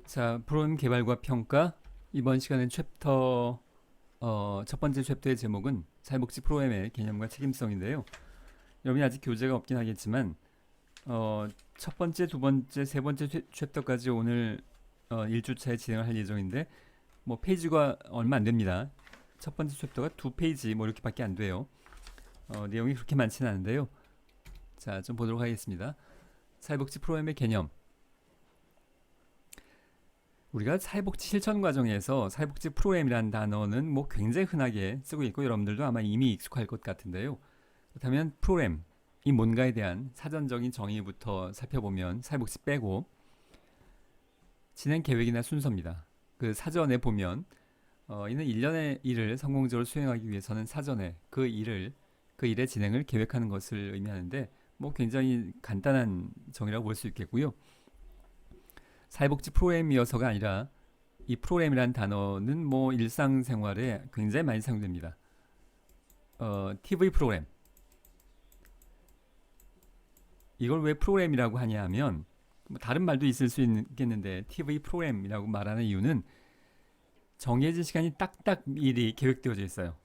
자, 프로그램 개발과 평가. 이번 시간엔 첫 번째 챕터의 제목은 사회복지 프로그램의 개념과 책임성인데요. 여러분이 아직 교재가 없긴 하겠지만 첫 번째, 두 번째, 세 번째 챕터까지 오늘 1주차에 진행을 할 예정인데 뭐 페이지가 얼마 안 됩니다. 첫 번째 챕터가 두 페이지 뭐 이렇게밖에 안 돼요. 내용이 그렇게 많지는 않은데요. 자, 좀 보도록 하겠습니다. 사회복지 프로그램의 개념. 우리가 사회복지 실천 과정에서 사회복지 프로그램이라는 단어는 뭐 굉장히 흔하게 쓰고 있고 여러분들도 아마 이미 익숙할 것 같은데요. 그렇다면 프로그램이 뭔가에 대한 사전적인 정의부터 살펴보면 사회복지 빼고 진행 계획이나 순서입니다. 그 사전에 보면 이는 일련의 일을 성공적으로 수행하기 위해서는 사전에 그 일의 진행을 계획하는 것을 의미하는데 뭐 굉장히 간단한 정의라고 볼 수 있겠고요. 사회복지 프로그램이어서가 아니라 이 프로그램이라는 단어는 뭐 일상생활에 굉장히 많이 사용됩니다. TV 프로그램. 이걸 왜 프로그램이라고 하냐 하면 뭐 다른 말도 있을 수 있겠는데 TV 프로그램이라고 말하는 이유는 정해진 시간이 딱딱 미리 계획되어져 있어요.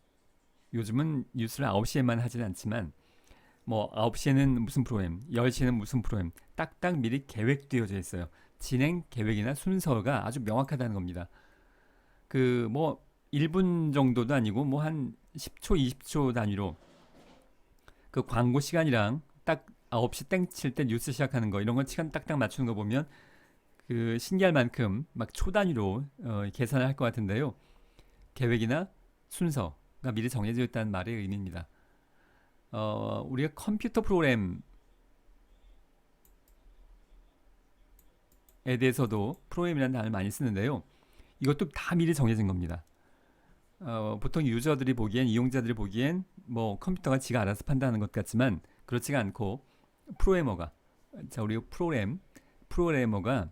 요즘은 뉴스를 9시에만 하진 않지만 뭐 9시에는 무슨 프로그램, 10시에는 무슨 프로그램 딱딱 미리 계획되어져 있어요. 진행 계획이나 순서가 아주 명확하다는 겁니다. 그 뭐 1분 정도도 아니고 뭐 한 10초, 20초 단위로 그 광고 시간이랑 딱 9시 땡 칠 때 뉴스 시작하는 거 이런 건 시간 딱딱 맞추는 거 보면 그 신기할 만큼 막 초 단위로 계산을 할 것 같은데요. 계획이나 순서가 미리 정해져 있다는 말의 의미입니다. 우리가 컴퓨터 프로그램에 대해서도 프로그램이라는 단어를 많이 쓰는데요. 이것도 다 미리 정해진 겁니다. 보통 유저들이 보기엔, 이용자들이 보기엔 뭐 컴퓨터가 지가 알아서 판단하는 것 같지만 그렇지가 않고 프로그래머가, 자, 우리 프로그래머가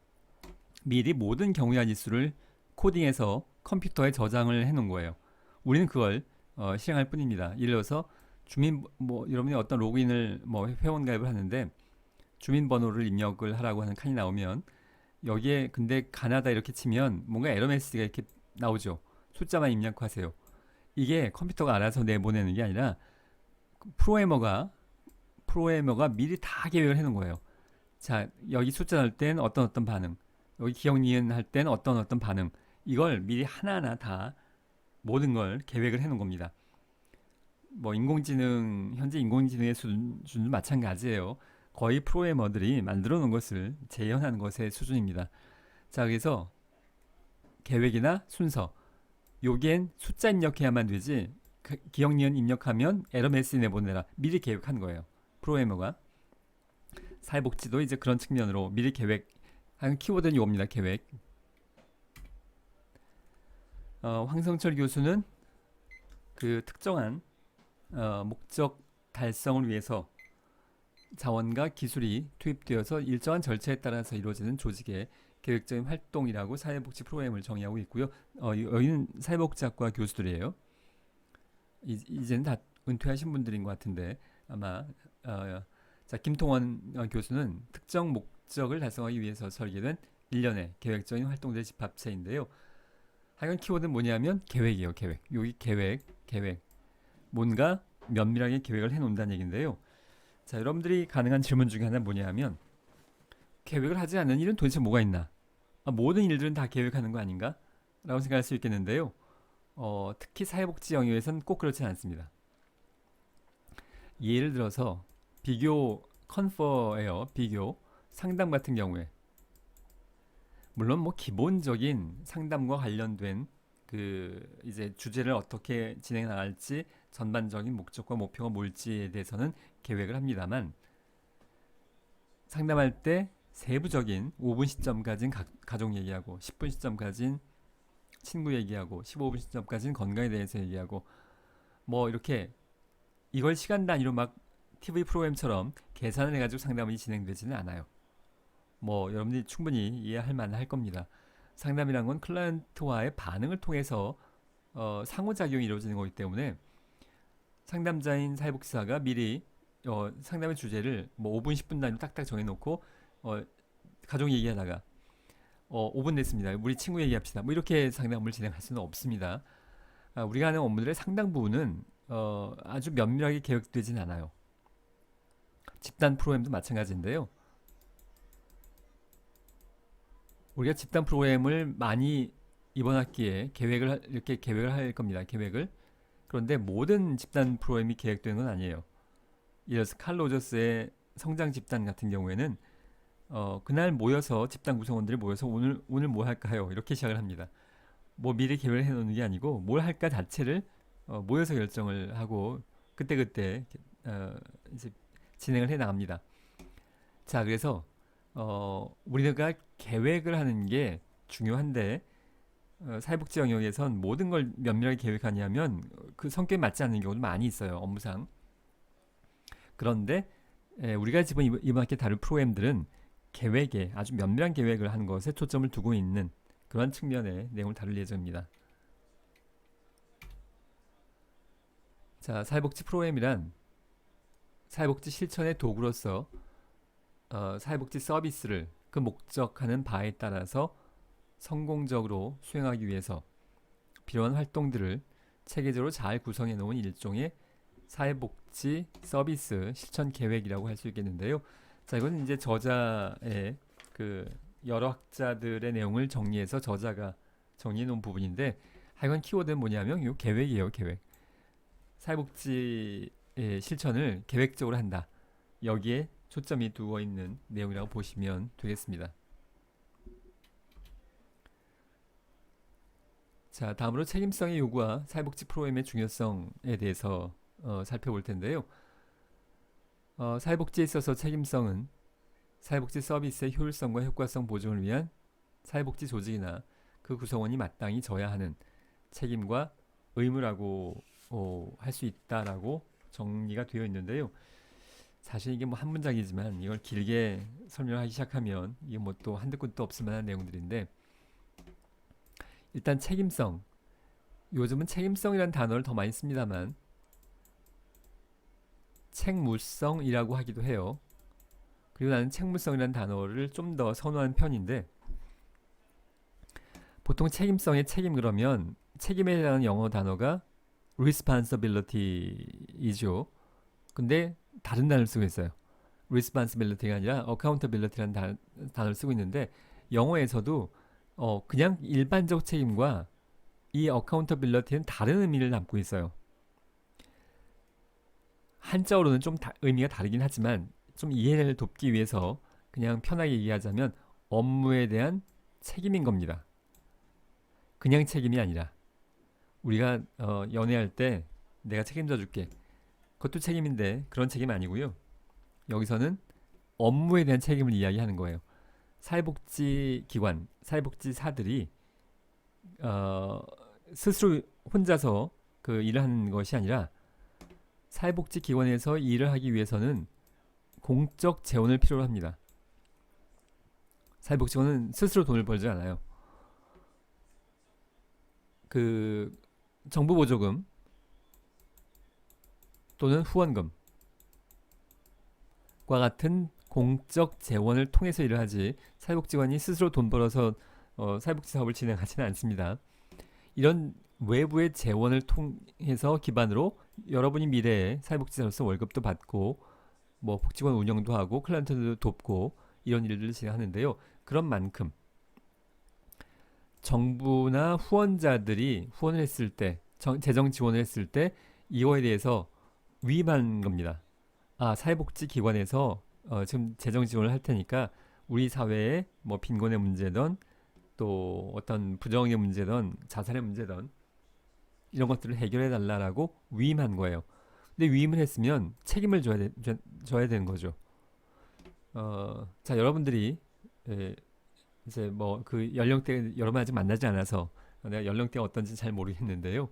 미리 모든 경우의 지수를 코딩해서 컴퓨터에 저장을 해놓은 거예요. 우리는 그걸 실행할 뿐입니다. 예를 들어서 주민 뭐 여러분이 어떤 로그인을 뭐 회원 가입을 하는데 주민번호를 입력을 하라고 하는 칸이 나오면 여기에 근데 가나다 이렇게 치면 뭔가 에러 메시지가 이렇게 나오죠. 숫자만 입력하세요. 이게 컴퓨터가 알아서 내보내는 게 아니라 프로그래머가 미리 다 계획을 해놓은 거예요. 자, 여기 숫자 넣을 땐 어떤 반응, 여기 기억 니은 할 땐 어떤 반응, 이걸 미리 하나하나 다 모든 걸 계획을 해놓은 겁니다. 뭐 현재 인공지능의 수준도 마찬가지예요. 거의 프로그래머들이 만들어 놓은 것을 재현하는 것의 수준입니다. 자, 그래서 계획이나 순서, 요겐 숫자 입력해야만 되지 기억 니은 입력하면 에러 메시지 내보내라 미리 계획한 거예요. 프로그래머가. 사회복지도 이제 그런 측면으로 미리 계획하는 키워드는 이겁니다. 계획. 황성철 교수는 그 특정한 목적 달성을 위해서 자원과 기술이 투입되어서 일정한 절차에 따라서 이루어지는 조직의 계획적인 활동이라고 사회복지 프로그램을 정의하고 있고요. 여기는 사회복지학과 교수들이에요. 이제는 다 은퇴하신 분들인 것 같은데 아마 자, 김통원 교수는 특정 목적을 달성하기 위해서 설계된 일련의 계획적인 활동들의 집합체인데요. 하여간 키워드는 뭐냐면 계획이에요. 계획. 여기 계획. 뭔가 면밀하게 계획을 해놓는다는 얘기인데요. 자, 여러분들이 가능한 질문 중에 하나는 뭐냐면 계획을 하지 않는 일은 도대체 뭐가 있나? 모든 일들은 다 계획하는 거 아닌가? 라고 생각할 수 있겠는데요. 특히 사회복지 영역에서는 꼭 그렇지는 않습니다. 예를 들어서 비교 컨퍼예요. 비교 상담 같은 경우에 물론 뭐 기본적인 상담과 관련된 그 이제 주제를 어떻게 진행해 나갈지 전반적인 목적과 목표가 뭘지에 대해서는 계획을 합니다만 상담할 때 세부적인 5분 시점까지는 가족 얘기하고 10분 시점까지는 친구 얘기하고 15분 시점까지는 건강에 대해서 얘기하고 뭐 이렇게 이걸 시간 단위로 막 TV 프로그램처럼 계산을 해가지고 상담이 진행되지는 않아요. 뭐 여러분들이 충분히 이해할 만할 겁니다. 상담이란 건 클라이언트와의 반응을 통해서 상호작용이 이루어지는 거기 때문에 상담자인 사회복지사가 미리 상담의 주제를 뭐 5분 10분 단위로 딱딱 정해놓고 가족 얘기하다가 5분 됐습니다. 우리 친구 얘기합시다. 뭐 이렇게 상담 업무를 진행할 수는 없습니다. 우리가 하는 업무들의 상당 부분은 아주 면밀하게 계획되진 않아요. 집단 프로그램도 마찬가지인데요. 우리가 집단 프로그램을 많이 이번 학기에 이렇게 계획을 할 겁니다. 계획을. 그런데 모든 집단 프로그램이 계획되는 건 아니에요. 예를 들어서 칼 로저스의 성장 집단 같은 경우에는 그날 모여서 집단 구성원들이 모여서 오늘 뭐 할까요? 이렇게 시작을 합니다. 뭐 미리 계획을 해놓는 게 아니고 뭘 할까 자체를 모여서 결정을 하고 그때그때 이제 진행을 해 나갑니다. 자, 그래서 우리가 계획을 하는 게 중요한데 사회복지 영역에선 모든 걸 면밀하게 계획하냐면 그 성격에 맞지 않는 경우도 많이 있어요. 업무상. 그런데 우리가 이번 학기 다룰 프로그램들은 계획에 아주 면밀한 계획을 하는 것에 초점을 두고 있는 그런 측면의 내용을 다룰 예정입니다. 자, 사회복지 프로그램이란 사회복지 실천의 도구로서 사회복지 서비스를 그 목적하는 바에 따라서 성공적으로 수행하기 위해서 필요한 활동들을 체계적으로 잘 구성해 놓은 일종의 사회복지 서비스 실천 계획이라고 할 수 있겠는데요. 자, 이건 이제 저자의 그 여러 학자들의 내용을 정리해서 저자가 정리해 놓은 부분인데 하여간 키워드는 뭐냐면 이 계획이에요. 계획. 사회복지 실천을 계획적으로 한다. 여기에 초점이 두어 있는 내용이라고 보시면 되겠습니다. 자, 다음으로 책임성의 요구와 사회복지 프로그램의 중요성에 대해서 살펴볼 텐데요. 사회복지에 있어서 책임성은 사회복지 서비스의 효율성과 효과성 보증을 위한 사회복지 조직이나 그 구성원이 마땅히 져야 하는 책임과 의무라고 할 수 있다라고 정리가 되어 있는데요. 사실 이게 뭐 한 문장이지만 이걸 길게 설명하기 시작하면 이게 뭐 또 한두 끝도 없을 만한 내용들인데 일단 책임성. 요즘은 책임성이라는 단어를 더 많이 씁니다만 책무성이라고 하기도 해요. 그리고 나는 책무성이라는 단어를 좀 더 선호하는 편인데 보통 책임성의 책임 그러면 책임에 대한 영어 단어가 responsibility이죠. 근데 다른 단어를 쓰고 있어요. responsibility가 아니라 accountability라는 단어를 쓰고 있는데 영어에서도 그냥 일반적 책임과 이 accountability는 다른 의미를 담고 있어요. 한자어로는 좀 의미가 다르긴 하지만 좀 이해를 돕기 위해서 그냥 편하게 얘기하자면 업무에 대한 책임인 겁니다. 그냥 책임이 아니라 우리가 연애할 때 내가 책임져 줄게. 그것도 책임인데 그런 책임 아니고요. 여기서는 업무에 대한 책임을 이야기하는 거예요. 사회복지기관, 사회복지사들이 스스로 혼자서 그 일을 하는 것이 아니라 사회복지기관에서 일을 하기 위해서는 공적 재원을 필요로 합니다. 사회복지관은 스스로 돈을 벌지 않아요. 그 정부 보조금 또는 후원금과 같은 공적 재원을 통해서 일을 하지 사회복지관이 스스로 돈 벌어서 사회복지 사업을 진행하지는 않습니다. 이런 외부의 재원을 통해서 기반으로 여러분이 미래에 사회복지사로서 월급도 받고 뭐 복지관 운영도 하고 클라이언트도 돕고 이런 일들을 진행하는데요. 그런 만큼 정부나 후원자들이 후원을 했을 때 재정 지원을 했을 때 이거에 대해서 위임한 겁니다. 사회복지기관에서 지금 재정 지원을 할 테니까 우리 사회에 뭐 빈곤의 문제든 또 어떤 부정의 문제든 자살의 문제든 이런 것들을 해결해 달라라고 위임한 거예요. 근데 위임을 했으면 책임을 져야 되는 거죠. 자, 여러분들이 이제 뭐 그 연령대 여러분 아직 만나지 않아서 내가 연령대가 어떤지 잘 모르겠는데요.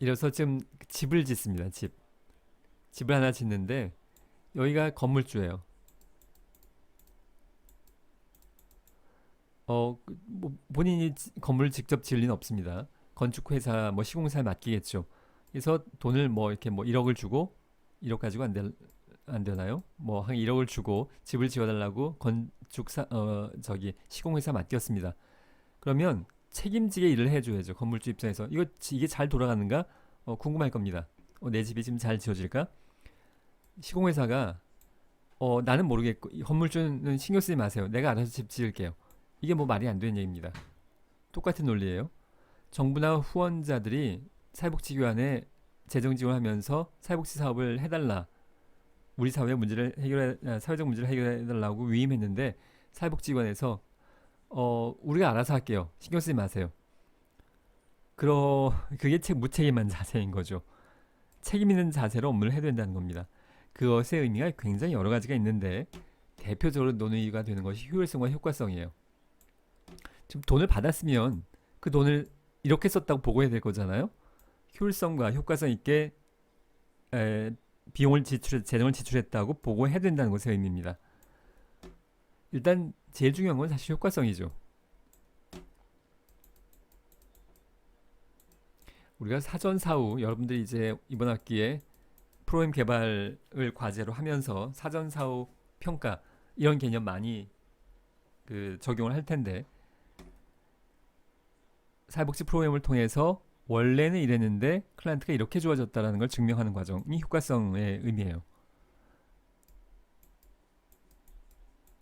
이래서 지금 집을 짓습니다. 집을 하나 짓는데 여기가 건물주예요. 뭐 본인이 건물을 직접 지을 리는 없습니다. 건축회사 뭐 시공사에 맡기겠죠. 그래서 돈을 뭐 이렇게 뭐 1억을 주고 1억 가지고 안 되나요? 뭐 한 1억을 주고 집을 지어달라고 시공회사 맡겼습니다. 그러면 책임지게 일을 해줘야죠. 건물주 입장에서 이게 잘 돌아가는가 궁금할 겁니다. 내 집이 지금 잘 지어질까? 시공회사가 나는 모르겠고 이 건물주는 신경 쓰지 마세요. 내가 알아서 집 지을게요. 이게 뭐 말이 안 되는 얘기입니다. 똑같은 논리예요. 정부나 후원자들이 사회복지기관에 재정 지원하면서 사회복지 사업을 해달라. 우리 사회적 문제를 해결해달라고 위임했는데 사회복지기관에서 우리가 알아서 할게요. 신경 쓰지 마세요. 그게 무책임한 자세인 거죠. 책임 있는 자세로 업무를 해야 된다는 겁니다. 그것의 의미가 굉장히 여러 가지가 있는데 대표적으로 논의가 되는 것이 효율성과 효과성이에요. 지금 돈을 받았으면 그 돈을 이렇게 썼다고 보고해야 될 거잖아요. 효율성과 효과성 있게 재정을 지출했다고 보고해야 된다는 것의 의미입니다. 일단 제일 중요한 건 사실 효과성이죠. 우리가 사전사후 여러분들이 이제 이번 학기에 프로그램 개발을 과제로 하면서 사전사후 평가 이런 개념 많이 적용을 할 텐데 사회복지 프로그램을 통해서 원래는 이랬는데 클라이언트가 이렇게 좋아졌다는 걸 증명하는 과정이 효과성의 의미예요.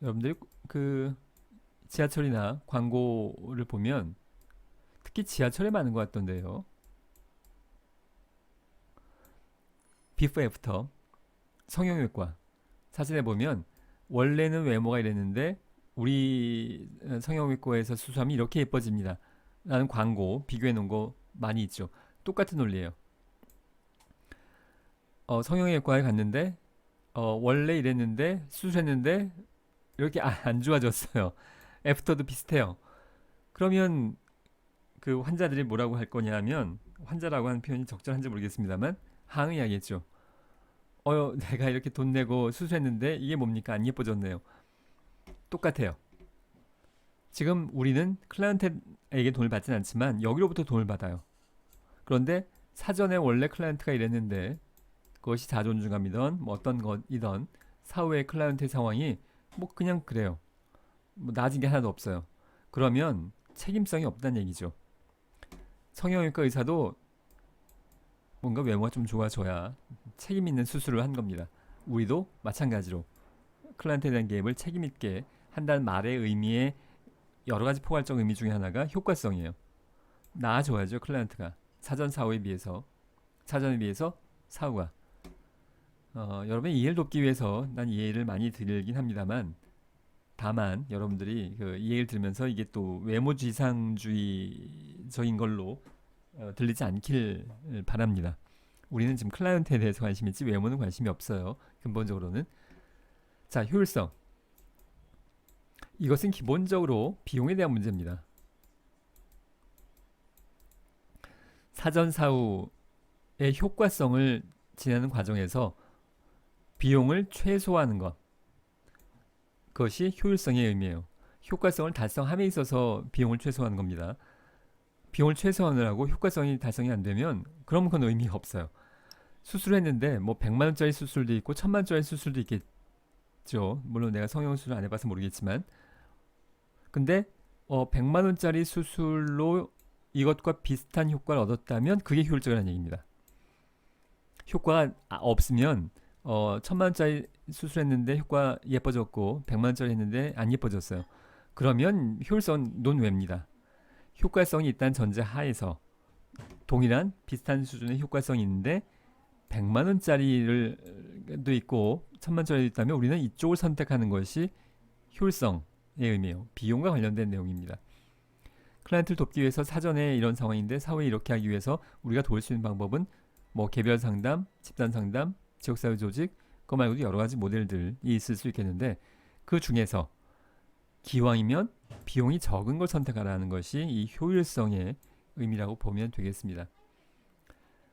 여러분들이 지하철이나 광고를 보면 특히 지하철에 많은 것 같던데요. 비포 애프터 성형외과 사진에 보면 원래는 외모가 이랬는데 우리 성형외과에서 수술하면 이렇게 예뻐집니다 라는 광고 비교해 놓은 거 많이 있죠. 똑같은 논리예요. 성형외과에 갔는데 원래 이랬는데 수술했는데 이렇게 안 좋아졌어요. 애프터도 비슷해요. 그러면 그 환자들이 뭐라고 할 거냐 하면 환자라고 하는 표현이 적절한지 모르겠습니다만 항의하겠죠. 내가 이렇게 돈 내고 수술했는데 이게 뭡니까? 안 예뻐졌네요. 똑같아요. 지금 우리는 클라이언트에게 돈을 받진 않지만 여기로부터 돈을 받아요. 그런데 사전에 원래 클라이언트가 이랬는데 그것이 자존중감이든 뭐 어떤 것이든 사후의 클라이언트의 상황이 뭐 그냥 그래요. 뭐 나아진 게 하나도 없어요. 그러면 책임성이 없다는 얘기죠. 성형외과 의사도 뭔가 외모가 좀 좋아져야 책임 있는 수술을 한 겁니다. 우리도 마찬가지로 클라이언트에 대한 개입을 책임 있게 한다는 말의 의미의 여러 가지 포괄적 의미 중에 하나가 효과성이에요. 나아져야죠, 클라이언트가. 사전에 비해서 사후가. 여러분의 이해를 돕기 위해서 난 이해를 많이 드리긴 합니다만 다만 여러분들이 이해를 들으면서 이게 또 외모지상주의적인 걸로 들리지 않길 바랍니다. 우리는 지금 클라이언트에 대해서 관심이 있지 외모는 관심이 없어요. 근본적으로는. 자, 효율성. 이것은 기본적으로 비용에 대한 문제입니다. 사전사후의 효과성을 지내는 과정에서 비용을 최소화하는 것. 그것이 효율성의 의미예요. 효과성을 달성함에 있어서 비용을 최소화하는 겁니다. 비용을 최소화하느라고 효과성이 달성이 안 되면 그럼 그건 의미가 없어요. 수술했는데 뭐 100만 원짜리 수술도 있고 1000만 원짜리 수술도 있겠죠. 물론 내가 성형수술 안 해봐서 모르겠지만 근데 100만 원짜리 수술로 이것과 비슷한 효과를 얻었다면 그게 효율적이라는 얘기입니다. 효과가 없으면 1000만 원짜리 수술했는데 효과 예뻐졌고 100만 원짜리 했는데 안 예뻐졌어요. 그러면 효율성 논외입니다. 효과성이 있다는 전제 하에서 동일한 비슷한 수준의 효과성이 있는데 100만 원짜리도 있고 1000만 원짜리도 있다면 우리는 이쪽을 선택하는 것이 효율성의 의미예요. 비용과 관련된 내용입니다. 클라이언트를 돕기 위해서 사전에 이런 상황인데 사후에 이렇게 하기 위해서 우리가 도울 수 있는 방법은 뭐 개별 상담, 집단 상담, 지역사회 조직, 그거 말고도 여러 가지 모델들이 있을 수 있겠는데 그 중에서 기왕이면 비용이 적은 걸 선택하라는 것이 이 효율성의 의미라고 보면 되겠습니다.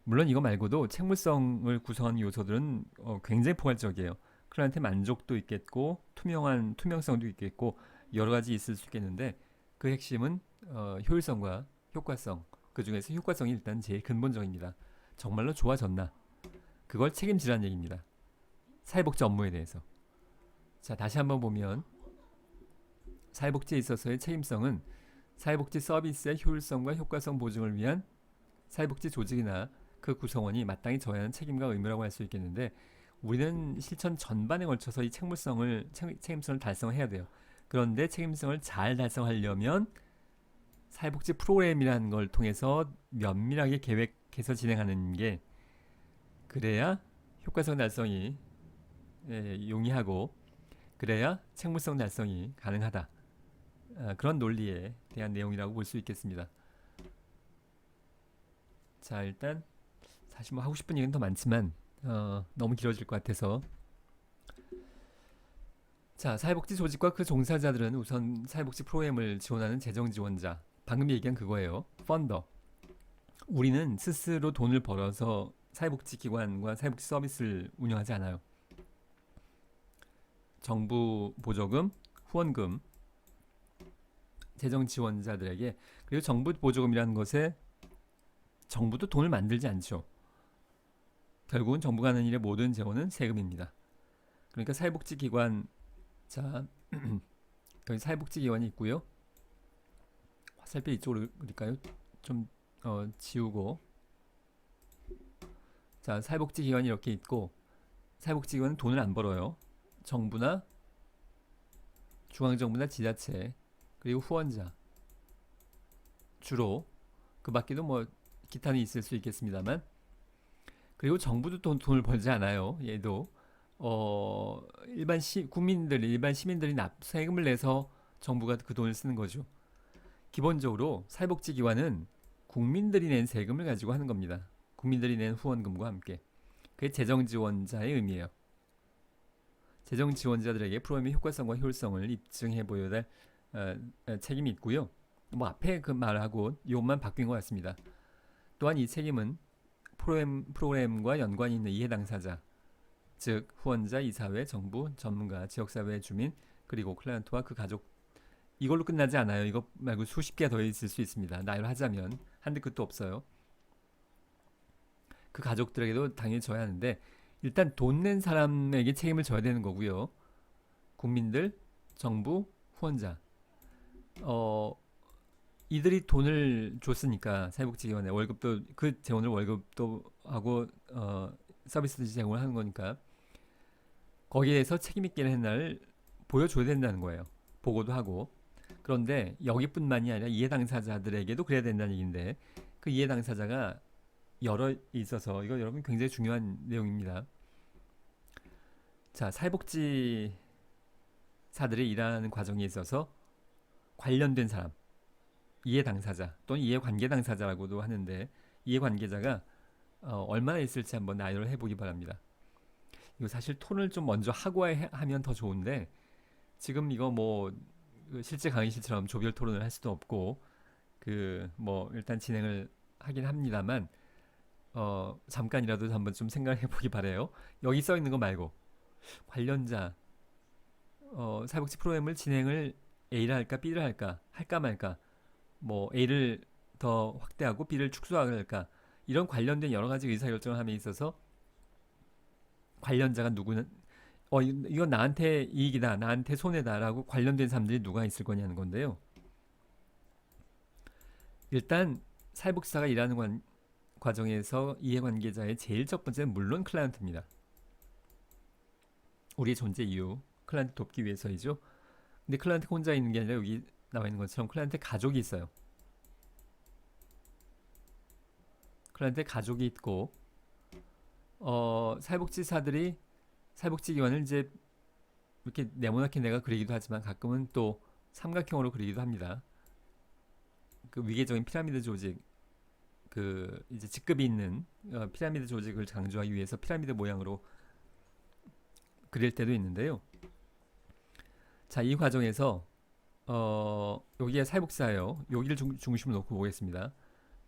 물론 이거 말고도 책무성을 구성하는 요소들은 굉장히 포괄적이에요. 클라이언트 만족도 있겠고 투명성도 있겠고 여러 가지 있을 수 있겠는데 그 핵심은 효율성과 효과성, 그 중에서 효과성이 일단 제일 근본적입니다. 정말로 좋아졌나? 그걸 책임지라는 얘기입니다. 사회복지 업무에 대해서. 자, 다시 한번 보면 사회복지에 있어서의 책임성은 사회복지 서비스의 효율성과 효과성 보증을 위한 사회복지 조직이나 그 구성원이 마땅히 져야 하는 책임과 의무라고 할 수 있겠는데, 우리는 실천 전반에 걸쳐서 이 책임성을 달성해야 돼요. 그런데 책임성을 잘 달성하려면 사회복지 프로그램이라는 걸 통해서 면밀하게 계획해서 진행하는 게, 그래야 효과성 달성이 용이하고, 그래야 책무성 달성이 가능하다. 그런 논리에 대한 내용이라고 볼 수 있겠습니다. 자, 일단 사실 뭐 하고 싶은 얘기는 더 많지만 너무 길어질 것 같아서, 자, 사회복지 조직과 그 종사자들은 우선 사회복지 프로그램을 지원하는 재정 지원자, 방금 얘기한 그거예요. 펀더. 우리는 스스로 돈을 벌어서 사회복지 기관과 사회복지 서비스를 운영하지 않아요. 정부 보조금, 후원금, 재정 지원자들에게, 그리고 정부 보조금이라는 것에 정부도 돈을 만들지 않죠. 결국은 정부가 하는 일의 모든 재원은 세금입니다. 그러니까 사회복지 기관, 자, 여기 사회복지 기관이 있고요. 화살표 이쪽으로 그릴까요? 좀 지우고, 자, 사회복지 기관이 이렇게 있고, 사회복지 기관은 돈을 안 벌어요. 정부나 중앙정부나 지자체, 그리고 후원자, 주로. 그 밖에도 뭐 기타는 있을 수 있겠습니다만, 그리고 정부도 돈을 벌지 않아요. 얘도 일반 시민들이 세금을 내서 정부가 그 돈을 쓰는 거죠. 기본적으로 사회복지 기관은 국민들이 낸 세금을 가지고 하는 겁니다. 국민들이 낸 후원금과 함께. 그게 재정 지원자의 의미예요. 재정 지원자들에게 프로그램의 효과성과 효율성을 입증해 보여야 될 책임이 있고요. 뭐 앞에 그 말하고 이것만 바뀐 것 같습니다. 또한 이 책임은 프로그램과 연관이 있는 이해 당사자, 즉 후원자, 이사회, 정부, 전문가, 지역사회 주민, 그리고 클라이언트와 그 가족, 이걸로 끝나지 않아요. 이거 말고 수십 개 더 있을 수 있습니다. 나열하자면 한두 끝도 없어요. 그 가족들에게도 당연히 져야 하는데, 일단 돈 낸 사람에게 책임을 져야 되는 거고요. 국민들, 정부, 후원자. 이들이 돈을 줬으니까 사회복지기관에 월급도, 그 재원을 월급도 하고 서비스도 제공을 하는 거니까 거기에서 책임 있게 한 날을 보여줘야 된다는 거예요. 보고도 하고. 그런데 여기뿐만이 아니라 이해 당사자들에게도 그래야 된다는 얘기인데, 그 이해 당사자가 여러 있어서, 이거 여러분 굉장히 중요한 내용입니다. 자, 사회복지사들이 일하는 과정에 있어서 관련된 사람, 이해 당사자 또는 이해 관계 당사자라고도 하는데, 이해 관계자가 얼마나 있을지 한번 나열을 해보기 바랍니다. 이거 사실 톤을 좀 먼저 하고 하면 더 좋은데, 지금 이거 뭐 실제 강의실처럼 조별 토론을 할 수도 없고, 그 뭐 일단 진행을 하긴 합니다만, 잠깐이라도 한번 좀 생각해 보기 바래요. 여기 써 있는 거 말고 관련자, 사회복지 프로그램을 진행을 A를 할까 B를 할까 말까, 뭐 A를 더 확대하고 B를 축소할까, 이런 관련된 여러 가지 의사결정을 함에 있어서 관련자가 누구는, 이건 나한테 이익이다, 나한테 손해다라고 관련된 사람들이 누가 있을 거냐는 건데요. 일단 사회복지사가 일하는 과정에서 이해관계자의 제일 첫 번째는 물론 클라이언트입니다. 우리의 존재 이유, 클라이언트 돕기 위해서이죠. 근데 클라이언트 혼자 있는 게 아니라 여기 나와 있는 것처럼 클라이언트 가족이 있어요. 클라이언트 가족이 있고, 사회복지사들이 사회복지기관을 이제 이렇게 네모나게 내가 그리기도 하지만 가끔은 또 삼각형으로 그리기도 합니다. 그 위계적인 피라미드 조직, 그 이제 직급이 있는 피라미드 조직을 강조하기 위해서 피라미드 모양으로 그릴 때도 있는데요. 자, 이 과정에서 여기에 사회복지사예요. 여기를 중심으로 놓고 보겠습니다.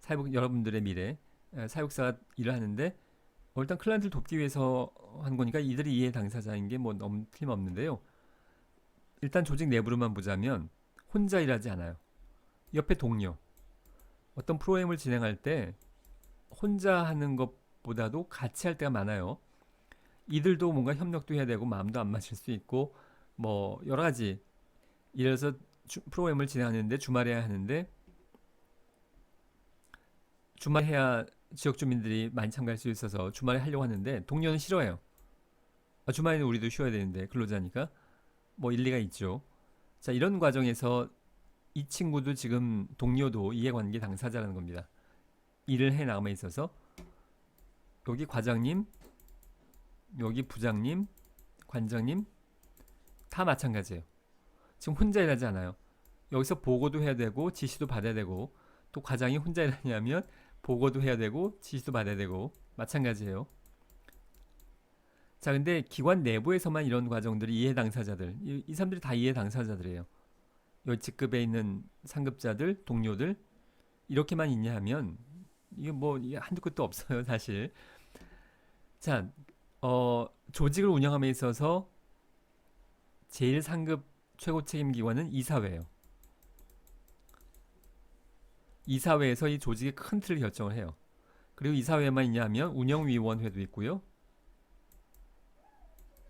여러분들의 미래, 사회복지사가 일을 하는데, 일단 클라이언트를 돕기 위해서 한 거니까 이들이 이해 당사자인 게 뭐 너무 틀림없는데요. 일단 조직 내부로만 보자면 혼자 일하지 않아요. 옆에 동료, 어떤 프로그램을 진행할 때 혼자 하는 것보다도 같이 할 때가 많아요. 이들도 뭔가 협력도 해야 되고 마음도 안 맞을 수 있고 뭐 여러 가지, 이래서 프로그램을 진행하는데 주말에 해야 하는데 주말에 해야 지역 주민들이 많이 참가할 수 있어서 주말에 하려고 하는데 동료는 싫어해요. 주말에는 우리도 쉬어야 되는데 근로자니까 뭐 일리가 있죠. 자, 이런 과정에서 이 친구도 지금 동료도 이해관계 당사자라는 겁니다. 일을 해 나감에 있어서 여기 과장님, 여기 부장님, 관장님 다 마찬가지예요. 지금 혼자 일하지 않아요. 여기서 보고도 해야 되고 지시도 받아야 되고 또 과장이 혼자 일하냐면 보고도 해야 되고 지시도 받아야 되고 마찬가지예요. 자, 근데 기관 내부에서만 이런 과정들이 이해 당사자들, 이 사람들이 다 이해 당사자들이에요. 요 직급에 있는 상급자들, 동료들 이렇게만 있냐 하면 이게 뭐 이게 한두 끝도 없어요, 사실. 자, 조직을 운영함에 있어서 제일 상급 최고 책임 기관은 이사회예요. 이사회에서 이 조직의 큰 틀을 결정을 해요. 그리고 이사회만 있냐 하면 운영위원회도 있고요.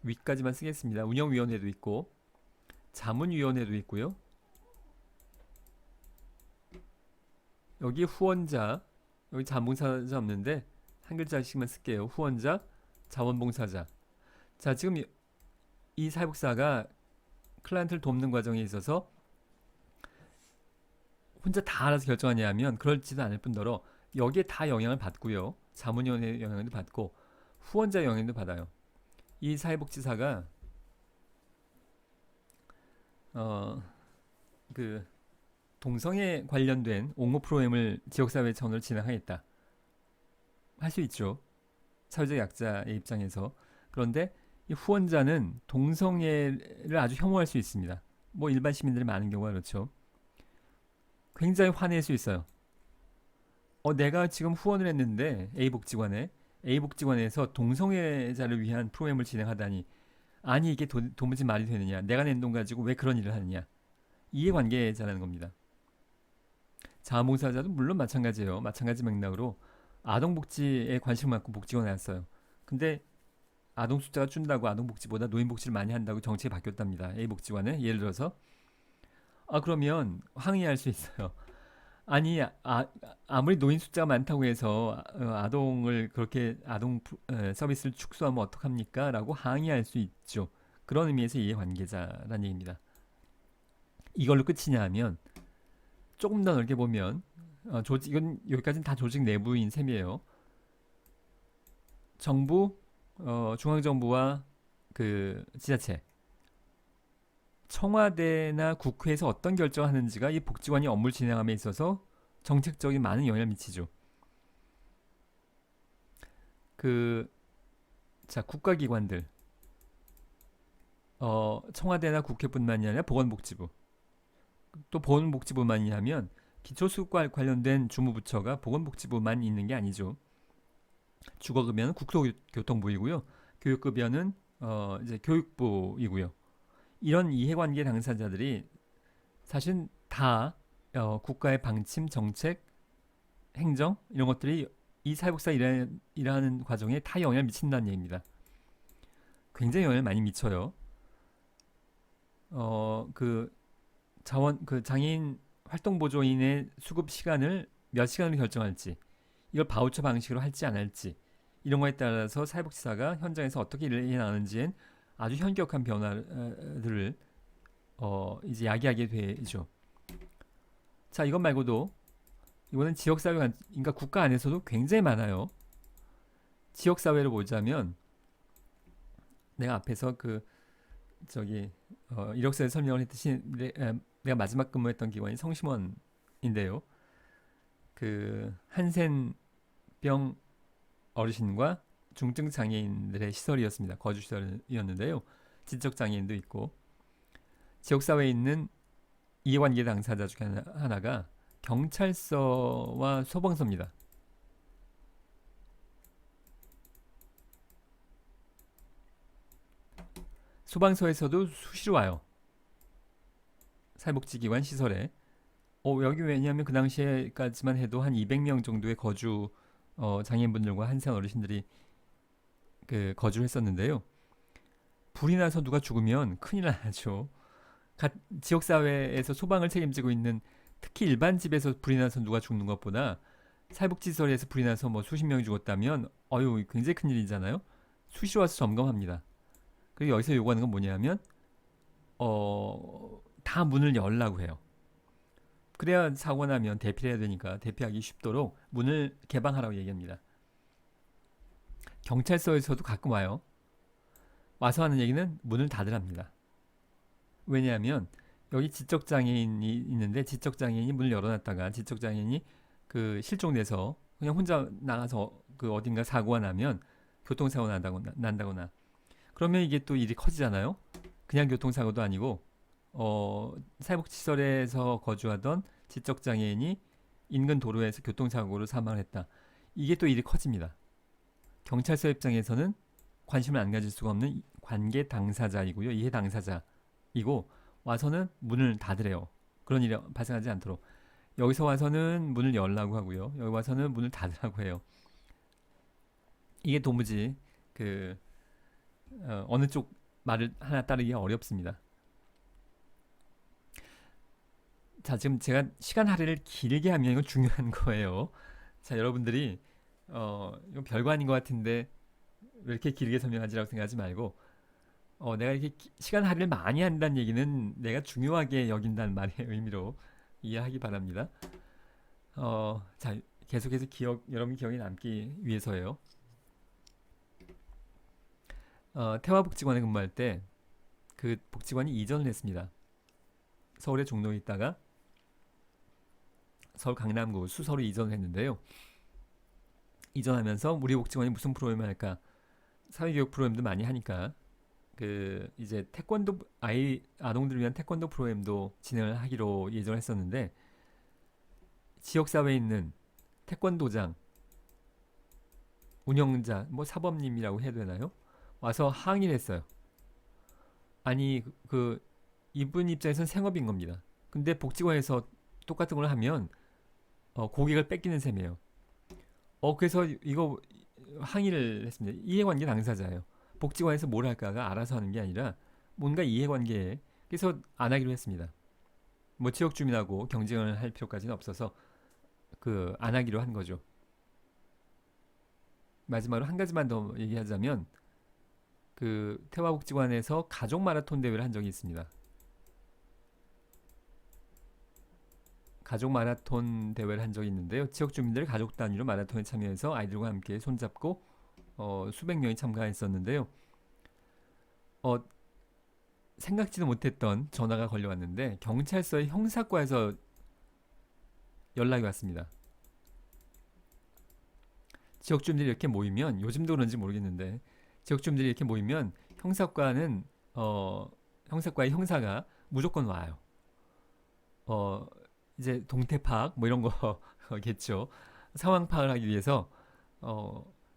위까지만 쓰겠습니다. 운영위원회도 있고 자문위원회도 있고요. 여기 후원자, 여기 자원봉사자 없는데 한 글자씩만 쓸게요. 후원자, 자원봉사자. 자, 지금 이 사회복사가 클라이언트를 돕는 과정에 있어서 혼자 다 알아서 결정하냐 하면 그렇지도 않을 뿐더러 여기에 다 영향을 받고요. 자문위원회 영향도 받고 후원자 영향도 받아요. 이 사회복지사가 어, 그 동성애 관련된 옹호 프로그램을 지역사회 차원으로 진행하겠다. 할 수 있죠. 사회적 약자의 입장에서. 그런데 이 후원자는 동성애를 아주 혐오할 수 있습니다. 뭐 일반 시민들이 많은 경우가 그렇죠. 굉장히 화낼 수 있어요. 내가 지금 후원을 했는데 A복지관에서 동성애자를 위한 프로그램을 진행하다니 아니 이게 도무지 말이 되느냐 내가 낸 돈 가지고 왜 그런 일을 하느냐 이해관계자라는 겁니다. 자원봉사자도 물론 마찬가지예요. 마찬가지 맥락으로 아동복지에 관심을 갖고 복지관에 왔어요. 근데 아동 숫자가 준다고 아동복지보다 노인복지를 많이 한다고 정책이 바뀌었답니다. A복지관에 예를 들어서 그러면 항의할 수 있어요. 아니 아무리 노인 숫자가 많다고 해서 아동을 그렇게 아동 서비스를 축소하면 어떡합니까? 라고 항의할 수 있죠. 그런 의미에서 이해관계자라는 얘기입니다. 이걸로 끝이냐 하면 조금 더 넓게 보면 이건 여기까지는 다 조직 내부인 셈이에요. 정부, 중앙정부와 그 지자체, 청와대나 국회에서 어떤 결정을 하는지가 이 복지관이 업무를 진행함에 있어서 정책적인 많은 영향을 미치죠. 자, 국가기관들, 청와대나 국회뿐만이 아니라 보건복지부, 또 보건복지부만이 하면 기초수급과 관련된 주무부처가 보건복지부만 있는 게 아니죠. 주거급여는 국토교통부이고요. 교육급여는 이제 교육부이고요. 이런 이해관계 당사자들이 사실 다 국가의 방침, 정책, 행정 이런 것들이 이 사회복사 일하는 과정에 다 영향을 미친다는 얘기입니다. 굉장히 영향을 많이 미쳐요. 그 장애인 활동보조인의 수급 시간을 몇 시간으로 결정할지, 이걸 바우처 방식으로 할지 안 할지, 이런 거에 따라서 사회복지사가 현장에서 어떻게 일을 해 나가는지엔 아주 현격한 변화들을 이제 야기하게 되죠. 자, 이것 말고도 이거는 지역사회, 그러니까 국가 안에서도 굉장히 많아요. 지역사회를 보자면 내가 앞에서 이력서에 설명을 했듯이 내가 마지막 근무했던 기관이 성심원인데요. 그 한센병 어르신과 중증 장애인들의 시설이었습니다. 거주 시설이었는데요. 지적 장애인도 있고 지역사회에 있는 이해관계 당사자 중에 하나가 경찰서와 소방서입니다. 소방서에서도 수시로 와요. 사회복지기관 시설에. 여기 왜냐하면 그 당시에까지만 해도 한 200명 정도의 거주 장애인분들과 한센 어르신들이 거주를 했었는데요. 불이 나서 누가 죽으면 큰일 나죠. 지역 사회에서 소방을 책임지고 있는, 특히 일반 집에서 불이 나서 누가 죽는 것보다 사회복지시설에서 불이 나서 뭐 수십 명이 죽었다면 어유 굉장히 큰 일이잖아요. 수시로 와서 점검합니다. 그리고 여기서 요구하는 건 뭐냐면 다 문을 열라고 해요. 그래야 사고 나면 대피를 해야 되니까 대피하기 쉽도록 문을 개방하라고 얘기합니다. 경찰서에서도 가끔 와요. 와서 하는 얘기는 문을 닫으랍니다. 왜냐하면 여기 지적장애인이 있는데 지적장애인이 문을 열어놨다가 지적장애인이 그 실종돼서 그냥 혼자 나가서 그 어딘가 사고가 나면 교통사고 난다거나 그러면 이게 또 일이 커지잖아요. 그냥 교통사고도 아니고 사회복지시설에서 거주하던 지적장애인이 인근 도로에서 교통사고로 사망을 했다. 이게 또 일이 커집니다. 경찰서 입장에서는 관심을 안 가질 수가 없는 관계 당사자이고요. 이해 당사자이고 와서는 문을 닫으래요. 그런 일이 발생하지 않도록. 여기서 와서는 문을 열라고 하고요. 여기 와서는 문을 닫으라고 해요. 이게 도무지 그 어느 쪽 말을 하나 따르기가 어렵습니다. 자, 지금 제가 시간 할애를 길게 하면 이건 중요한 거예요. 자, 여러분들이 이건 별거 아닌 것 같은데 왜 이렇게 길게 설명하지라고 생각하지 말고 내가 이렇게 시간 할애를 많이 한다는 얘기는 내가 중요하게 여긴다는 말의 의미로 이해하기 바랍니다. 자, 계속해서 여러분 기억에 남기 위해서예요. 태화복지관에 근무할 때 그 복지관이 이전을 했습니다. 서울의 종로에 있다가 서울 강남구 수서로 이전을 했는데요. 이전하면서 우리 복지관이 무슨 프로그램을 할까? 사회교육 프로그램도 많이 하니까 그 이제 태권도 아동들을 위한 태권도 프로그램도 진행을 하기로 예정을 했었는데 지역사회에 있는 태권도장 운영자 뭐 사범님이라고 해야 되나요? 와서 항의를 했어요. 아니 이분 입장에서는 생업인 겁니다. 근데 복지관에서 똑같은 걸 하면 고객을 뺏기는 셈이에요. 그래서 이거 항의를 했습니다. 이해관계 당사자예요. 복지관에서 뭘 할까가 알아서 하는 게 아니라 뭔가 이해관계에 그래서 안 하기로 했습니다. 뭐 지역 주민하고 경쟁을 할 필요까지는 없어서 안 하기로 한 거죠. 마지막으로 한 가지만 더 얘기하자면 태화복지관에서 가족 마라톤 대회를 한 적이 있습니다. 가족 마라톤 대회를 한 적이 있는데요. 지역 주민들 가족 단위로 마라톤에 참여해서 아이들과 함께 손잡고 수백 명이 참가했었는데요. 어, 생각지도 못했던 전화가 걸려왔는데 경찰서의 형사과에서 연락이 왔습니다. 지역 주민들이 이렇게 모이면 요즘도 그런지 모르겠는데 지역 주민들이 이렇게 모이면 형사과의 형사가 무조건 와요. 이제 동태 파악 뭐 이런 거겠죠. 상황 파악을 하기 위해서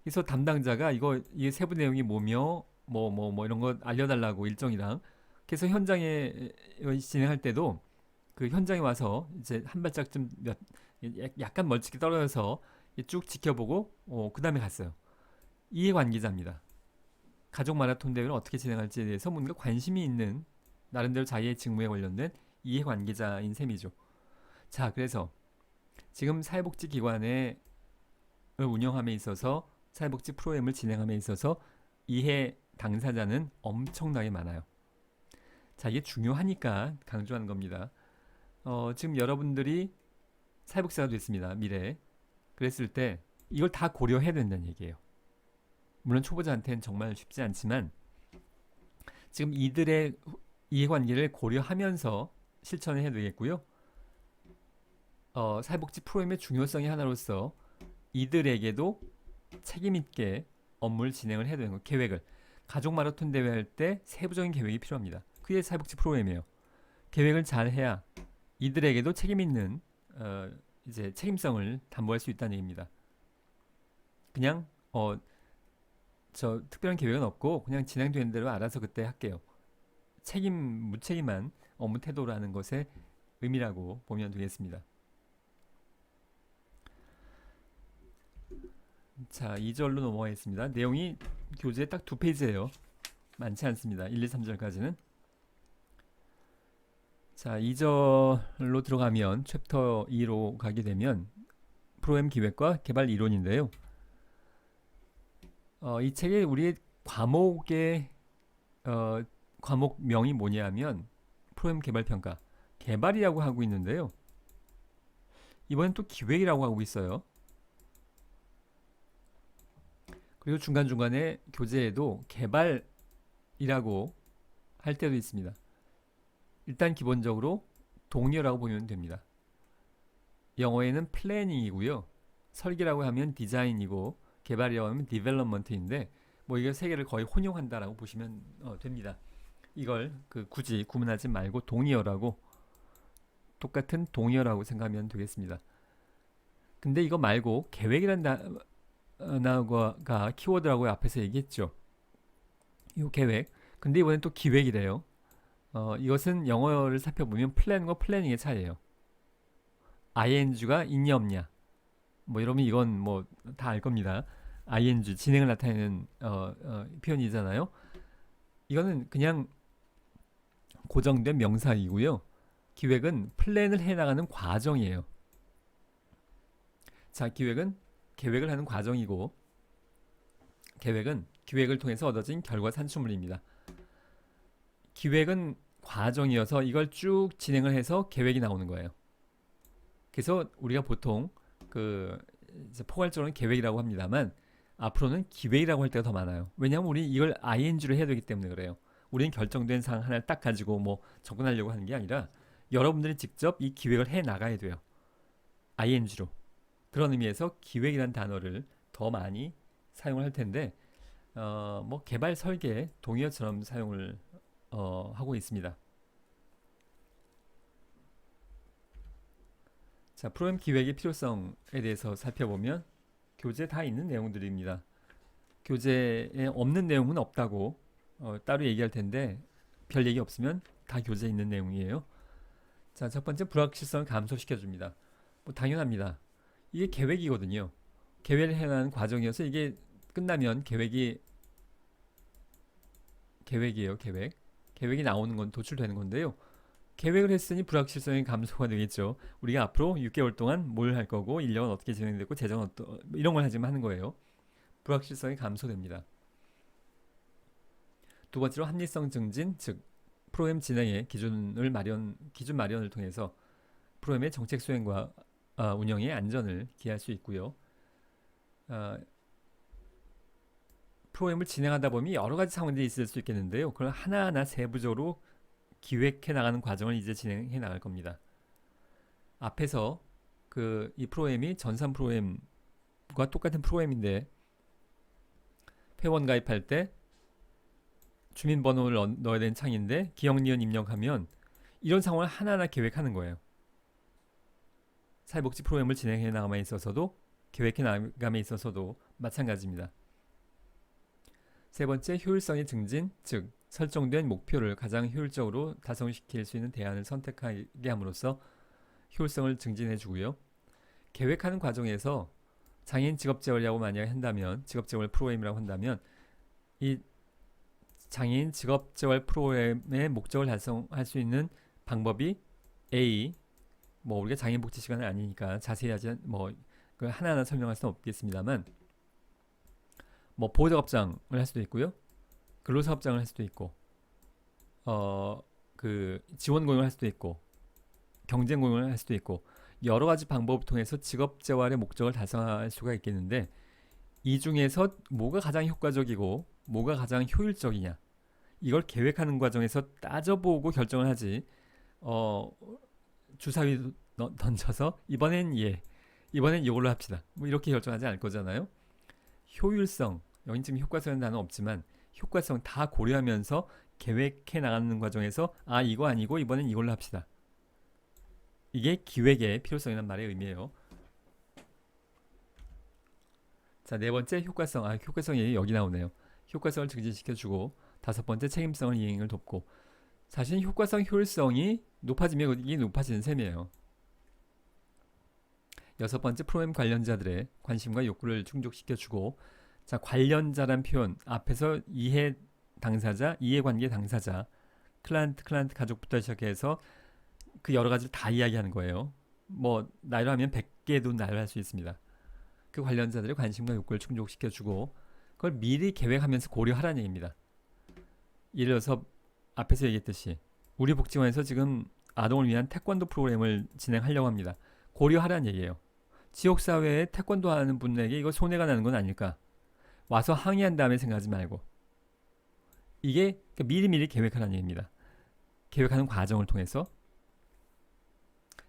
그래서 담당자가 이게 세부 내용이 뭐며 뭐 이런 거 알려달라고 일정이랑 그래서 현장에 진행할 때도 그 현장에 와서 이제 한 발짝쯤 약간 멀찍이 떨어져서 쭉 지켜보고 그 다음에 갔어요. 이해관계자입니다. 가족 마라톤 대회를 어떻게 진행할지에 대해서 뭔가 관심이 있는 나름대로 자기의 직무에 관련된 이해관계자인 셈이죠. 자, 그래서 지금 사회복지기관을 운영함에 있어서 사회복지 프로그램을 진행함에 있어서 이해 당사자는 엄청나게 많아요. 자, 이게 중요하니까 강조하는 겁니다. 지금 여러분들이 사회복지사가 됐습니다. 미래에. 그랬을 때 이걸 다 고려해야 된다는 얘기예요. 물론 초보자한테는 정말 쉽지 않지만 지금 이들의 이해관계를 고려하면서 실천을 해야 되겠고요. 사회복지 프로그램의 중요성의 하나로서 이들에게도 책임있게 업무를 진행을 해야 되는 거 계획을 가족 마라톤 대회 할 때 세부적인 계획이 필요합니다. 그게 사회복지 프로그램이에요. 계획을 잘 해야 이들에게도 책임있는 이제 책임성을 담보할 수 있다는 얘기입니다. 그냥 저 특별한 계획은 없고 그냥 진행되는 대로 알아서 그때 할게요. 무책임한 업무 태도라는 것의 의미라고 보면 되겠습니다. 자, 2절로 넘어가겠습니다. 내용이 교재에 딱 2페이지예요. 많지 않습니다. 1, 2, 3절까지는. 자, 2절로 들어가면 챕터 2로 가게 되면 프로그램 기획과 개발 이론인데요. 이 책의 우리 과목의 과목명이 뭐냐면 프로그램 개발 평가, 개발이라고 하고 있는데요. 이번엔 또 기획이라고 하고 있어요. 그리고 중간중간에 교재에도 개발이라고 할 때도 있습니다. 일단 기본적으로 동의어라고 보면 됩니다. 영어에는 플래닝이고요. 설계라고 하면 디자인이고 개발이라고 하면 디벨롭먼트인데 뭐 이게 세 개를 거의 혼용한다라고 보시면 됩니다. 이걸 굳이 구분하지 말고 동의어라고 똑같은 동의어라고 생각하면 되겠습니다. 근데 이거 말고 계획이란 단어가 키워드라고 앞에서 얘기했죠. 이 계획. 근데 이번엔 또 기획이래요. 이것은 영어를 살펴보면 플랜과 플래닝의 차이예요. ing가 있냐 없냐. 뭐 여러분 이건 뭐 다 알 겁니다. ing 진행을 나타내는 표현이잖아요. 이거는 그냥 고정된 명사이고요. 기획은 플랜을 해나가는 과정이에요. 자, 기획은 계획을 하는 과정이고 계획은 기획을 통해서 얻어진 결과 산출물입니다. 기획은 과정이어서 이걸 쭉 진행을 해서 계획이 나오는 거예요. 그래서 우리가 보통 포괄적으로는 계획이라고 합니다만 앞으로는 기획이라고 할 때가 더 많아요. 왜냐하면 우리 이걸 ing로 해야 되기 때문에 그래요. 우리는 결정된 사항 하나를 딱 가지고 뭐 접근하려고 하는 게 아니라 여러분들이 직접 이 기획을 해 나가야 돼요. ing로. 그런 의미에서 기획이라는 단어를 더 많이 사용을 할 텐데 뭐 개발 설계 동의어처럼 사용을 하고 있습니다. 자, 프로그램 기획의 필요성에 대해서 살펴보면 교재에 다 있는 내용들입니다. 교재에 없는 내용은 없다고 따로 얘기할 텐데 별 얘기 없으면 다 교재에 있는 내용이에요. 자, 첫 번째 불확실성을 감소시켜 줍니다. 뭐 당연합니다. 이게 계획이거든요. 계획을 해나가는 과정이어서 이게 끝나면 계획이에요. 계획이 나오는 건 도출되는 건데요. 계획을 했으니 불확실성이 감소가 되겠죠. 우리가 앞으로 6개월 동안 뭘 할 거고 인력은 어떻게 진행되고 재정은 이런 걸 하는 거예요. 불확실성이 감소됩니다. 두 번째로 합리성 증진, 즉 프로그램 진행의 기준 마련을 통해서 프로그램의 정책 수행과 운영의 안전을 기할 수 있고요. 프로그램을 진행하다 보면 여러 가지 상황들이 있을 수 있겠는데요. 그걸 하나하나 세부적으로 기획해 나가는 과정을 이제 진행해 나갈 겁니다. 앞에서 이 프로그램이 전산 프로그램과 똑같은 프로그램인데 회원 가입할 때 주민번호를 넣어야 되는 창인데 기억, 니은 입력하면 이런 상황을 하나하나 계획하는 거예요. 사회복지 프로그램을 진행해 나감에 있어서도 계획해 나감에 있어서도 마찬가지입니다. 세 번째, 효율성의 증진, 즉 설정된 목표를 가장 효율적으로 달성시킬 수 있는 대안을 선택하게 함으로써 효율성을 증진해 주고요. 계획하는 과정에서 장애인 직업재활이라고 만약에 한다면, 직업재활 프로그램이라고 한다면 이 장애인 직업재활 프로그램의 목적을 달성할 수 있는 방법이 A, 뭐 우리가 장애인 복지 시간은 아니니까 자세히 하지 하나하나 설명할 수는 없겠습니다만 뭐 보호작업장을 할 수도 있고요. 근로사업장을 할 수도 있고 지원고용을 할 수도 있고 경쟁고용을 할 수도 있고 여러 가지 방법을 통해서 직업재활의 목적을 달성할 수가 있겠는데 이 중에서 뭐가 가장 효과적이고 뭐가 가장 효율적이냐 이걸 계획하는 과정에서 따져보고 결정을 하지 주사위 던져서 이번엔 이걸로 합시다 뭐 이렇게 결정하지 않을 거잖아요. 효율성, 여긴 지금 효과성이라는 단어는 없지만 효과성 다 고려하면서 계획해 나가는 과정에서 이거 아니고 이번엔 이걸로 합시다. 이게 기획의 필요성이라는 말의 의미예요. 자, 네 번째 효과성. 효과성이 여기 나오네요. 효과성을 증진시켜주고 다섯 번째 책임성을 이행을 돕고 사실 효과성, 효율성이 높아지면 이게 높아지는 셈이에요. 여섯 번째 프로그램 관련자들의 관심과 욕구를 충족시켜주고 자, 관련자란 표현 앞에서 이해 당사자, 이해관계 당사자 클라이언트 가족부터 시작해서 그 여러 가지를 다 이야기하는 거예요. 뭐 나열을 하면 100개도 나열할 수 있습니다. 그 관련자들의 관심과 욕구를 충족시켜주고 그걸 미리 계획하면서 고려하라는 얘기입니다. 예를 들어서 앞에서 얘기했듯이 우리 복지관에서 지금 아동을 위한 태권도 프로그램을 진행하려고 합니다. 고려하라는 얘기예요. 지역사회에 태권도 하는 분에게 이거 손해가 나는 건 아닐까? 와서 항의한 다음에 생각하지 말고 이게 미리미리 계획하라는 얘기입니다. 계획하는 과정을 통해서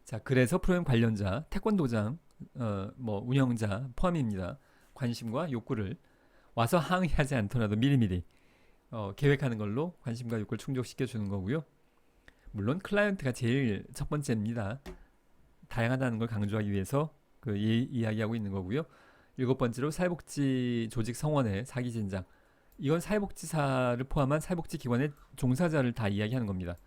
자 그래서 프로그램 관련자, 태권도장, 뭐 운영자 포함입니다. 관심과 욕구를 와서 항의하지 않더라도 미리미리 계획하는 걸로 관심과 욕구를 충족시켜 주는 거고요. 물론 클라이언트가 제일 첫 번째입니다. 다양하다는 걸 강조하기 위해서 이야기하고 있는 거고요. 일곱 번째로 사회복지 조직 성원의 사기 진작. 이건 사회복지사를 포함한 사회복지기관의 종사자를 다 이야기하는 겁니다.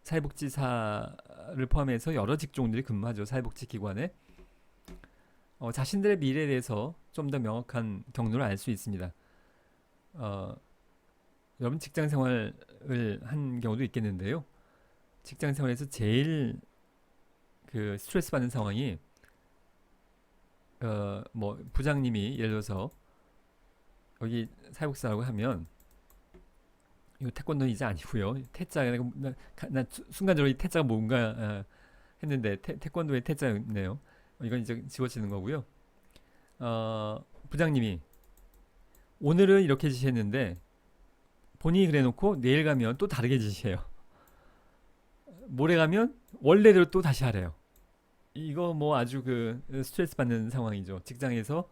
사회복지사를 포함해서 여러 직종들이 근무하죠. 사회복지기관에 자신들의 미래에 대해서 좀 더 명확한 경로를 알 수 있습니다. 여러분 직장 생활을 한 경우도 있겠는데요. 직장 생활에서 제일 그 스트레스 받는 상황이 뭐 부장님이 예를 들어서 여기 사회복지사라고 하면 이거 태권도 이제 아니고요. 태자 나 순간적으로 이 태자가 뭔가 했는데 태권도의 태자였네요. 이건 이제 지워지는 거고요. 부장님이 오늘은 이렇게 지시했는데 본인이 그래놓고 내일 가면 또 다르게 지시해요. 모레 가면 원래대로 또 다시 하래요. 이거 뭐 아주 그 스트레스 받는 상황이죠. 직장에서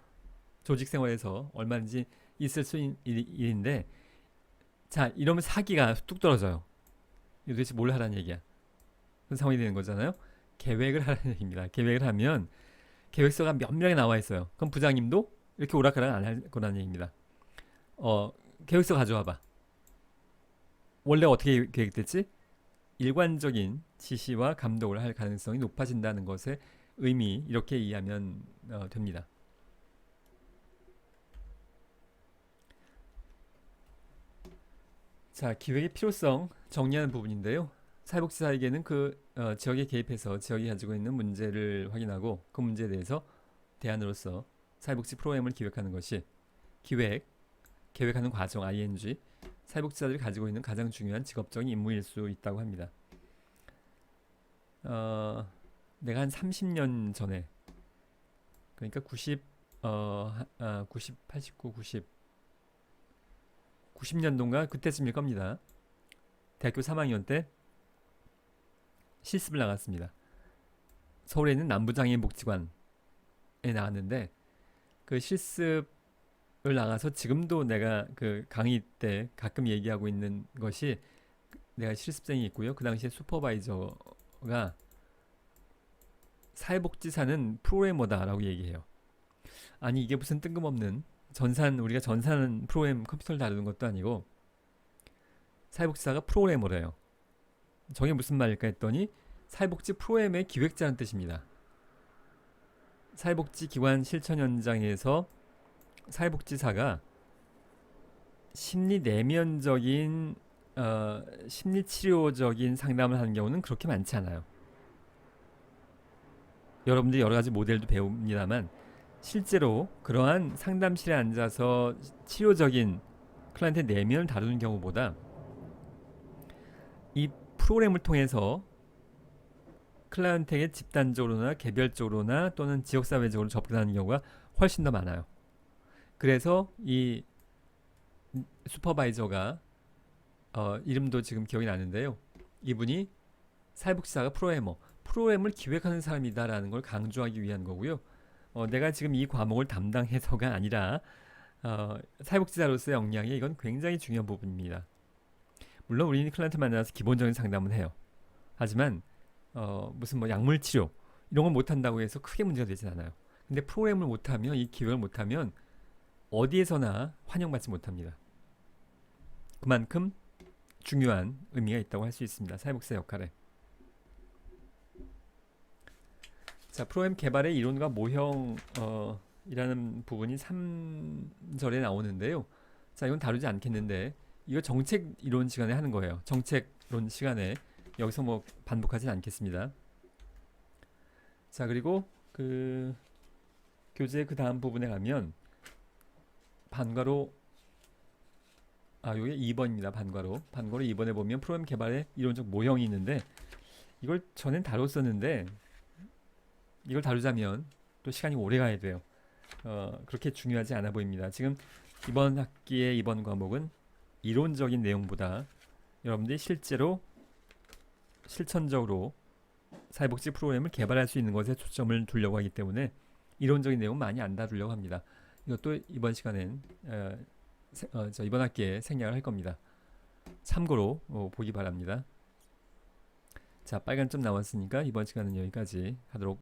조직 생활에서 얼마든지 있을 수 있는 일인데 자 이러면 사기가 뚝 떨어져요. 이거 도대체 뭘 하라는 얘기야. 그런 상황이 되는 거잖아요. 계획을 하라는 얘기입니다. 계획을 하면 계획서가 몇 명이 나와 있어요. 그럼 부장님도 이렇게 오락가락 안 할 거라는 얘기입니다. 계획서 가져와봐. 원래 어떻게 계획됐지? 일관적인 지시와 감독을 할 가능성이 높아진다는 것의 의미 이렇게 이해하면 됩니다. 자 기획의 필요성 정리하는 부분인데요. 사회복지사에게는 그 지역에 개입해서 지역이 가지고 있는 문제를 확인하고 그 문제에 대해서 대안으로서 사회복지 프로그램을 기획하는 것이 계획하는 과정 ING 사회복지사들이 가지고 있는 가장 중요한 직업적인 임무일 수 있다고 합니다. 내가 한 30년 전에 그러니까 90, 89, 90년도인가 그때쯤일 겁니다. 대학교 3학년 때 실습을 나갔습니다. 서울에 있는 남부장애인복지관에 나왔는데 그 실습을 나가서 지금도 내가 그 강의 때 가끔 얘기하고 있는 것이 내가 실습생이 있고요. 그 당시에 슈퍼바이저가 사회복지사는 프로그래머다라고 얘기해요. 아니 이게 무슨 뜬금없는 우리가 전산 프로그램 컴퓨터를 다루는 것도 아니고 사회복지사가 프로그래머래요. 저게 무슨 말일까 했더니 사회복지 프로그램의 기획자라는 뜻입니다. 사회복지기관 실천 현장에서 사회복지사가 심리 내면적인 심리치료적인 상담을 하는 경우는 그렇게 많지 않아요. 여러분들이 여러 가지 모델도 배웁니다만 실제로 그러한 상담실에 앉아서 치료적인 클라이언트 내면을 다루는 경우보다 이 프로그램을 통해서 클라이언트에게 집단적으로나 개별적으로나 또는 지역사회적으로 접근하는 경우가 훨씬 더 많아요. 그래서 이 슈퍼바이저가 이름도 지금 기억이 나는데요. 이분이 사회복지사가 프로그램을 기획하는 사람이다라는 걸 강조하기 위한 거고요. 내가 지금 이 과목을 담당해서가 아니라 사회복지사로서의 역량이 이건 굉장히 중요한 부분입니다. 물론 우리는 클라이언트 만나서 기본적인 상담은 해요. 하지만 무슨 뭐 약물 치료 이런 걸 못한다고 해서 크게 문제가 되진 않아요. 근데 프로그램을 못하면 이 기획을 못하면 어디에서나 환영받지 못합니다. 그만큼 중요한 의미가 있다고 할 수 있습니다. 사회복지사 역할에. 자, 프로그램 개발의 이론과 모형 이라는 부분이 3절에 나오는데요. 자, 이건 다루지 않겠는데 이거 정책 이론 시간에 하는 거예요. 정책론 시간에 여기서 뭐 반복하진 않겠습니다. 자, 그리고 그 교재 그 다음 부분에 가면 반괄호, 요게 2번입니다. 반괄호 2번에 보면 프로그램 개발의 이론적 모형이 있는데, 이걸 전엔 다뤘었는데 이걸 다루자면 또 시간이 오래 가야 돼요. 그렇게 중요하지 않아 보입니다. 지금 이번 학기의 이번 과목은 이론적인 내용보다 여러분들이 실제로 실천적으로 사회복지 프로그램을 개발할 수 있는 것에 초점을 두려고 하기 때문에 이론적인 내용 많이 안 다루려고 합니다. 이것도 이번 시간엔 이번 학기에 생략을 할 겁니다. 참고로 보기 바랍니다. 자, 빨간 점 나왔으니까 이번 시간은 여기까지 하도록